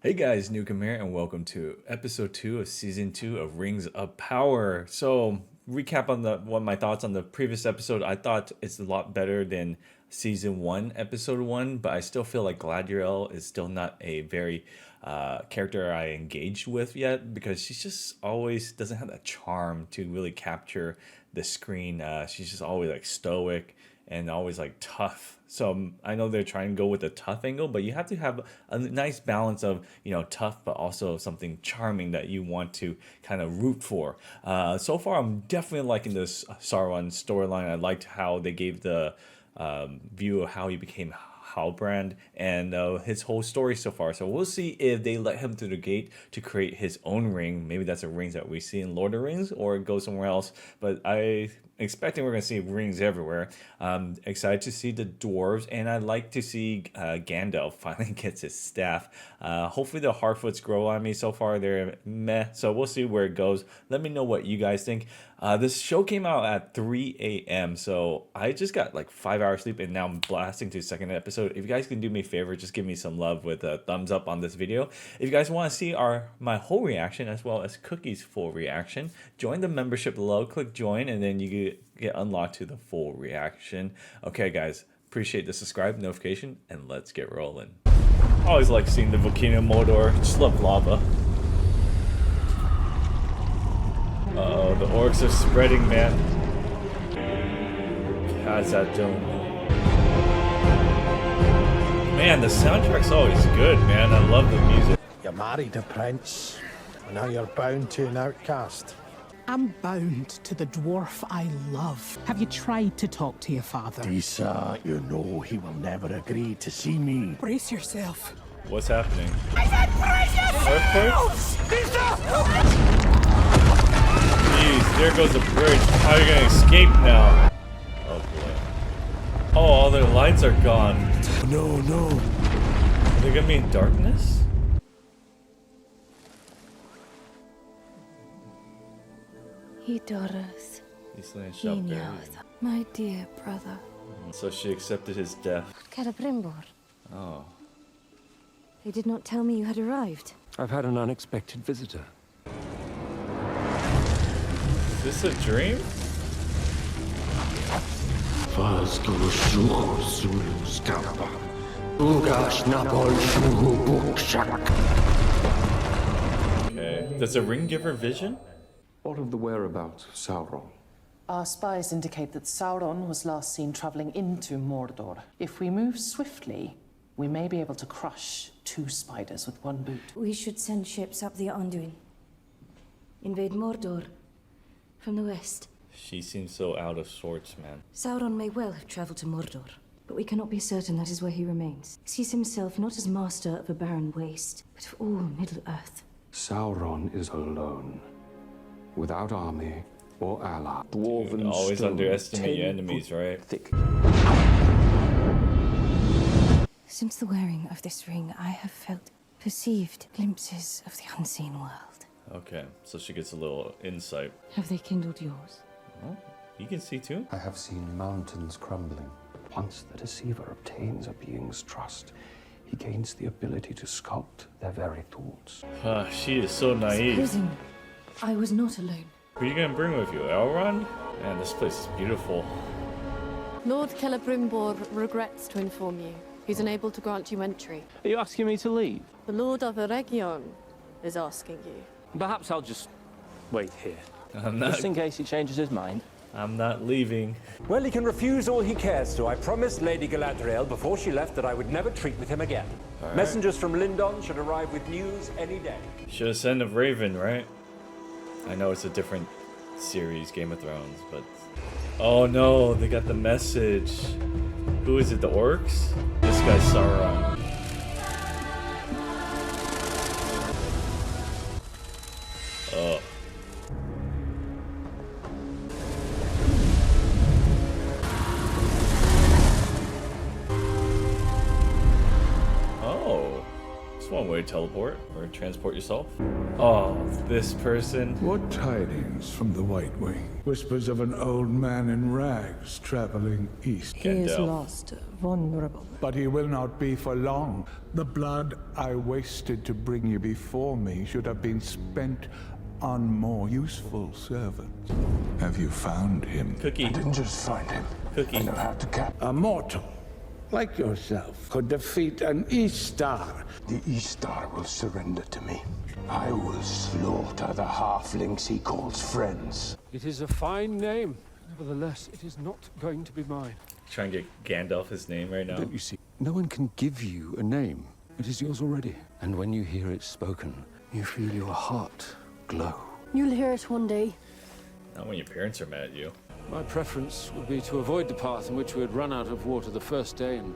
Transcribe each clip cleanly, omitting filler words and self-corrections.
Hey guys, Nukem here, and welcome to episode 2 of season 2 of Rings of Power. So, recap on my thoughts on the previous episode. I thought it's a lot better than season 1, episode 1, but I still feel like Galadriel is still not a very character I engaged with yet because she's just always doesn't have that charm to really capture the screen. She's just always like stoic and always like tough. So I know they're trying to go with the tough angle, but you have to have a nice balance of, tough, but also something charming that you want to kind of root for. So far, I'm definitely liking this Sauron storyline. I liked how they gave the view of how he became Halbrand and his whole story so far. So we'll see if they let him through the gate to create his own ring. Maybe that's a ring that we see in Lord of the Rings or go somewhere else. But I expecting we're going to see rings everywhere. Excited to see the dwarves, and I'd like to see Gandalf finally gets his staff. Hopefully the Hardfoots grow on me. So far they're meh, so we'll see where it goes. Let me know what you guys think. This show came out at 3 a.m. so I just got like 5 hours sleep, and now I'm blasting to the second episode. If you guys can do me a favor, just give me some love with a thumbs up on this video. If you guys want to see my whole reaction as well as Cookie's full reaction, join the membership below, click join, and then you get unlocked to the full reaction. Okay guys, appreciate the subscribe notification, and let's get rolling. Always like seeing the volcano Mordor. Just love lava. Uh-oh, the orcs are spreading, man. Khazad-dûm. Man, the soundtrack's always good, man. I love the music. You married a prince, and now you're bound to an outcast. I'm bound to the dwarf I love. Have you tried to talk to your father? Disa, you know he will never agree to see me. Brace yourself. What's happening? I said brace yourself! Jeez, there goes the bridge. How are you gonna escape now? Oh boy. Oh, all their lights are gone. No. Are they gonna be in darkness? He daughters, These lands he shall bury knows. you. My dear brother. So she accepted his death. Celebrimbor, Oh. they did not tell me you had arrived. I've had an unexpected visitor. Is this a dream? Okay. Does the ring give her vision? What of the whereabouts of Sauron? Our spies indicate that Sauron was last seen traveling into Mordor. If we move swiftly, we may be able to crush 2 spiders with 1 boot. We should send ships up the Anduin. Invade Mordor from the west. She seems so out of sorts, man. Sauron may well have traveled to Mordor, but we cannot be certain that is where he remains. He sees himself not as master of a barren waste, but of all Middle-earth. Sauron is alone, without army or ally. Dude, Dwarven always stone, underestimate your 10 enemies, foot right? thick. Since the wearing of this ring, I have perceived glimpses of the unseen world. Okay, so she gets a little insight. Have they kindled yours? Oh, you can see too? I have seen mountains crumbling. Once the deceiver obtains a being's trust, he gains the ability to sculpt their very thoughts. She is so naive. Supposing I was not alone. Who are you gonna bring with you? Elrond? Man, this place is beautiful. Lord Celebrimbor regrets to inform you. He's unable to grant you entry. Are you asking me to leave? The Lord of Eregion is asking you. Perhaps I'll just wait here. I'm Just in case he changes his mind. not leaving. Well, he can refuse all he cares to. I promised Lady Galadriel before she left that I would never treat with him again. Right. Messengers from Lindon should arrive with news any day. Should have sent a Raven, right? I know it's a different series, Game of Thrones, but... Oh no, they got the message. Who is it, the orcs? This guy's Sauron. Oh. Oh. That's one way way to teleport or transport yourself. Oh, this person. What tidings from the White Wing? Whispers of an old man in rags traveling east. He is lost, vulnerable. But he will not be for long. The blood I wasted to bring you before me should have been spent on more useful servants. Have you found him? Cookie. I didn't just find him. Cookie. I know how to cap. A mortal, like yourself, could defeat an East Star. The East Star will surrender to me. I will slaughter the halflings he calls friends. It is a fine name. Nevertheless, it is not going to be mine. Trying to get Gandalf his name right now. Don't you see? No one can give you a name. It is yours already. And when you hear it spoken, you feel your heart glow. You'll hear it one day. Not when your parents are mad at you. My preference would be to avoid the path in which we would run out of water the first day and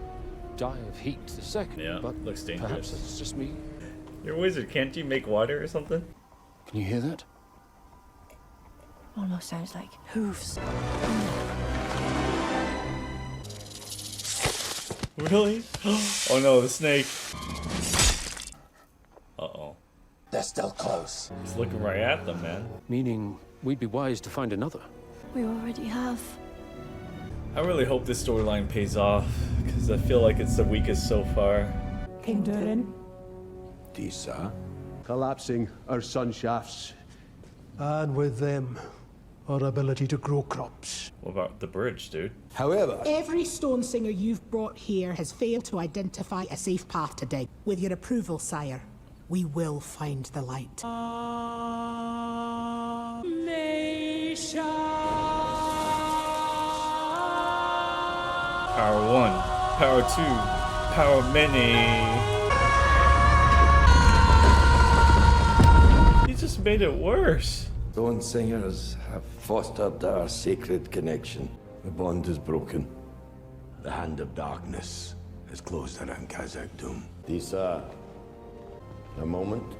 die of heat the second. Yeah, but looks dangerous. Perhaps that's just me. You're a wizard, can't you make water or something? Can you hear that? Almost sounds like hooves. Really? Oh no, the snake. Uh-oh. They're still close. He's looking right at them, man. Meaning, we'd be wise to find another. We already have. I really hope this storyline pays off, because I feel like it's the weakest so far. King Durin, Disa. Collapsing our sun shafts. And with them, our ability to grow crops. What about the bridge, dude? However, every stone singer you've brought here has failed to identify a safe path to dig. With your approval, sire, we will find the light. Power 1, Power 2, Power many. He just made it worse. Stone singers have fostered our sacred connection. The bond is broken. The hand of darkness is closed around Khazad-dûm. Disa, a moment.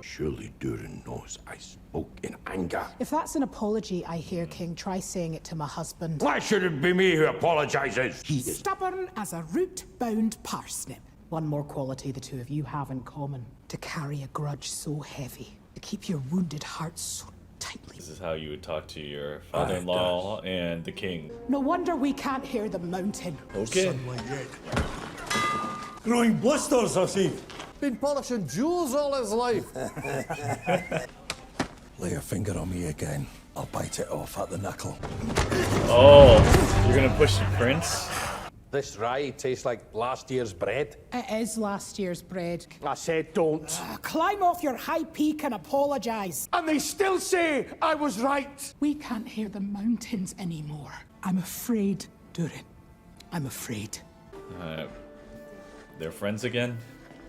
Surely Durin knows I spoke in anger. If that's an apology I hear, King, try saying it to my husband. Why should it be me who apologizes? He is Stubborn as a root-bound parsnip. One more quality the two of you have in common. To carry a grudge so heavy. To keep your wounded heart so tightly. This is how you would talk to your father-in-law and the king. No wonder we can't hear the mountain. Okay. growing blisters, I see. Been polishing jewels all his life. Lay a finger on me again. I'll bite it off at the knuckle. Oh, you're gonna push the prince? This rye tastes like last year's bread. It is last year's bread. I said don't. Climb off your high peak and apologize. And they still say I was right. We can't hear the mountains anymore. I'm afraid, Durin. I'm afraid. They're friends again?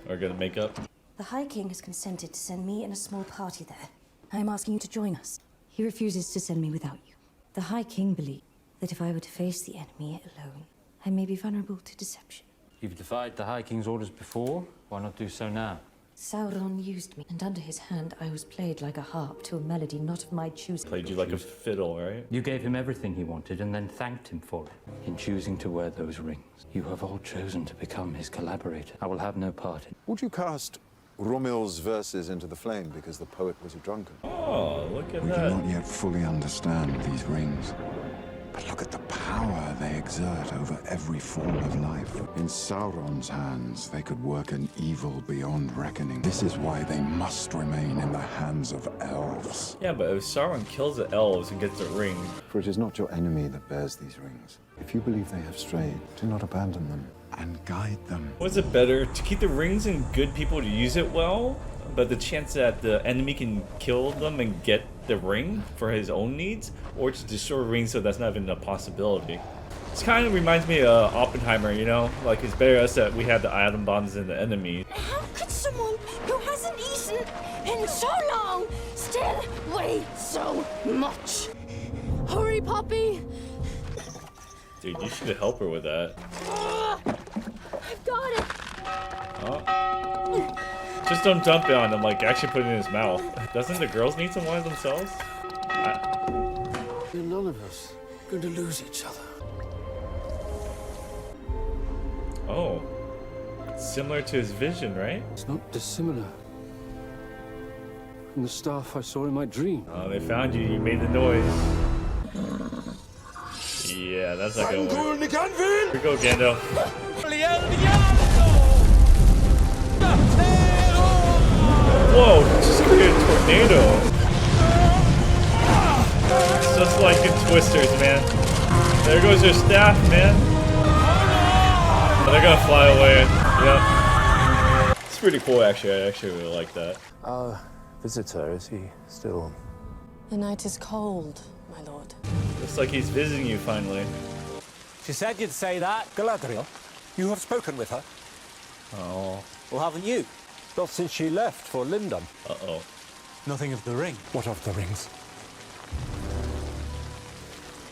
Or gonna make up? The High King has consented to send me and a small party there. I am asking you to join us. He refuses to send me without you. The High King believes that if I were to face the enemy alone, I may be vulnerable to deception. You've defied the High King's orders before. Why not do so now? Sauron used me, and under his hand I was played like a harp to a melody not of my choosing. Played you like a fiddle, right? You gave him everything he wanted and then thanked him for it. In choosing to wear those rings, you have all chosen to become his collaborator. I will have no part in. Would you cast Romil's verses into the flame because the poet was a drunkard? Oh, look at We that. do not yet fully understand these rings. But look at the power they exert over every form of life. In Sauron's hands, they could work an evil beyond reckoning. This is why they must remain in the hands of elves. Yeah, but if Sauron kills the elves and gets the ring... For it is not your enemy that bears these rings. If you believe they have strayed, do not abandon them. And guide them. Was it better to keep the rings in good people to use it well, but the chance that the enemy can kill them and get the ring for his own needs, or to destroy rings so that's not even a possibility? This kind of reminds me of Oppenheimer, you know? Like, it's better us that we have the atom bombs than the enemy. How could someone who hasn't eaten in so long still weigh so much? Hurry, Poppy! Dude, you should help her with that. I've got it! Oh. Just don't dump it on him, like actually put it in his mouth. Doesn't the girls need some wine themselves? We're none of us going to lose each other. Oh. Similar to his vision, right? It's not dissimilar from the staff I saw in my dream. Oh, they found you. You made the noise. Yeah, that's not gonna work. Here we go, Gandalf. Whoa, just created a tornado. It's just like in Twisters, man. There goes your staff, man. Oh, they're gonna fly away. Yep. It's pretty cool, actually. I actually really like that. Our visitor, is he still? The night is cold, my lord. Looks like he's visiting you finally. She said you'd say that. Galadriel, you have spoken with her. Oh. Well, haven't you? Not since she left for Lindon. Uh-oh. Nothing of the ring. What of the rings?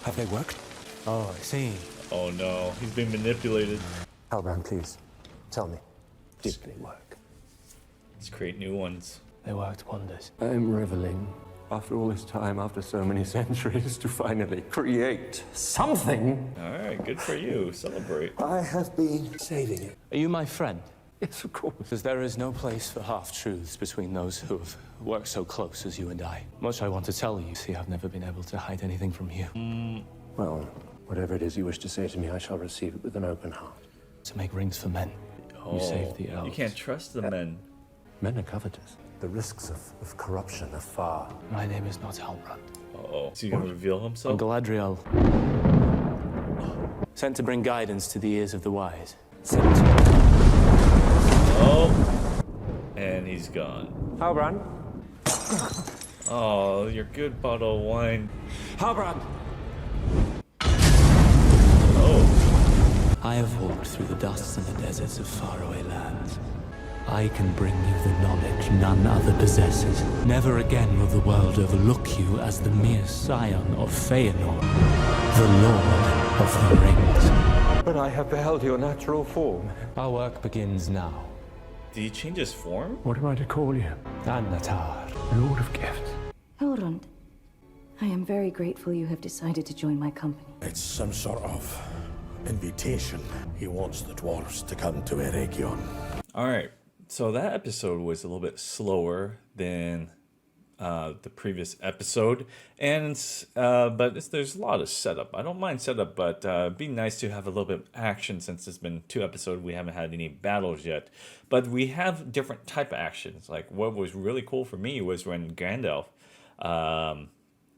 Have they worked? Oh, I see. Oh no, he's being manipulated. Halbrand, please, tell me. Did they work? Let's create new ones. They worked wonders. I'm reveling, after all this time, after so many centuries, to finally create something. Alright, good for you. Celebrate. I have been saving it. Are you my friend? Yes, of course. Because there is no place for half-truths between those who have worked so close as you and I. Much I want to tell you. See, I've never been able to hide anything from you. Well, whatever it is you wish to say to me, I shall receive it with an open heart. To make rings for men. You saved the elves. You can't trust the men. Men are covetous. The risks of corruption are far. My name is not Halbrand. Uh-oh. Is he gonna reveal himself? I'm Galadriel. Sent to bring guidance to the ears of the wise. Sent to... Oh. And he's gone. Halbrand. Oh, your good bottle of wine. Halbrand! Oh. I have walked through the dusts and the deserts of faraway lands. I can bring you the knowledge none other possesses. Never again will the world overlook you as the mere scion of Feanor, the Lord of the Rings. But I have beheld your natural form. Our work begins now. Did he change his form? What am I to call you? Annatar, Lord of Gifts. Elrond, I am very grateful you have decided to join my company. It's some sort of invitation. He wants the dwarves to come to Eregion. Alright, so that episode was a little bit slower than the previous episode, and there's a lot of setup. I don't mind setup, but it'd be nice to have a little bit of action since it's been 2 episodes. We haven't had any battles yet, but we have different type of actions. Like what was really cool for me was when Gandalf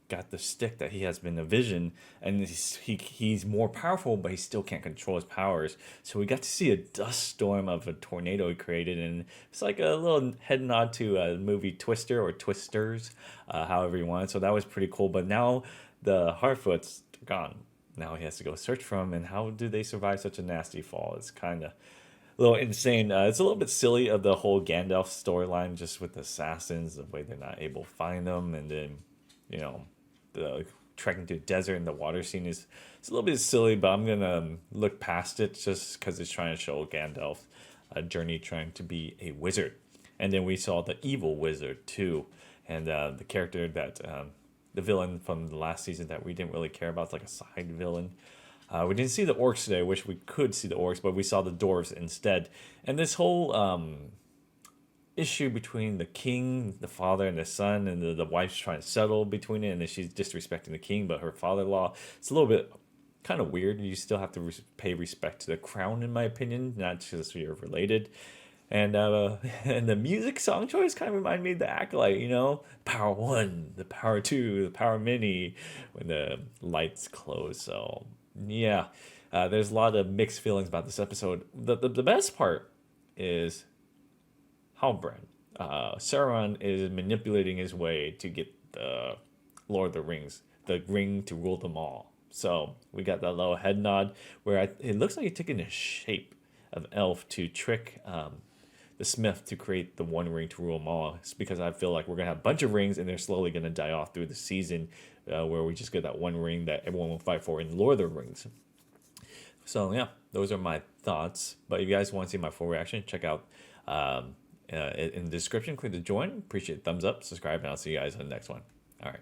got the stick that he has been a vision, and he's more powerful, but he still can't control his powers. So we got to see a dust storm of a tornado he created, and it's like a little head nod to a movie Twister or Twisters, however you want it. So that was pretty cool. But now the Harfoot's gone. Now he has to go search for him, and how do they survive such a nasty fall? It's kind of a little insane. It's a little bit silly of the whole Gandalf storyline, just with the assassins, the way they're not able to find them, and then, you know, the trekking to the desert and the water scene it's a little bit silly, but I'm gonna look past it just because it's trying to show Gandalf a journey trying to be a wizard. And then we saw the evil wizard too, and the character that the villain from the last season that we didn't really care about. It's like a side villain. We didn't see the orcs today. I wish we could see the orcs, but we saw the dwarves instead. And this whole issue between the king, the father, and the son, and the wife's trying to settle between it, and then she's disrespecting the king, but her father-in-law, it's a little bit kind of weird. You still have to pay respect to the crown, in my opinion, not just you're related. And the music song choice kind of reminded me of the Acolyte, you know? Power 1, the Power 2, the Power Mini, when the lights close. So, yeah, there's a lot of mixed feelings about this episode. The best part is Halbrand. Sauron is manipulating his way to get the Lord of the Rings, the ring to rule them all. So we got that little head nod where it looks like he's taking the shape of elf to trick the smith to create the one ring to rule them all. It's because I feel like we're going to have a bunch of rings and they're slowly going to die off through the season where we just get that one ring that everyone will fight for in Lord of the Rings. So yeah, those are my thoughts. But if you guys want to see my full reaction, check out in the description, click to join. Appreciate thumbs up, subscribe, and I'll see you guys in the next one. All right.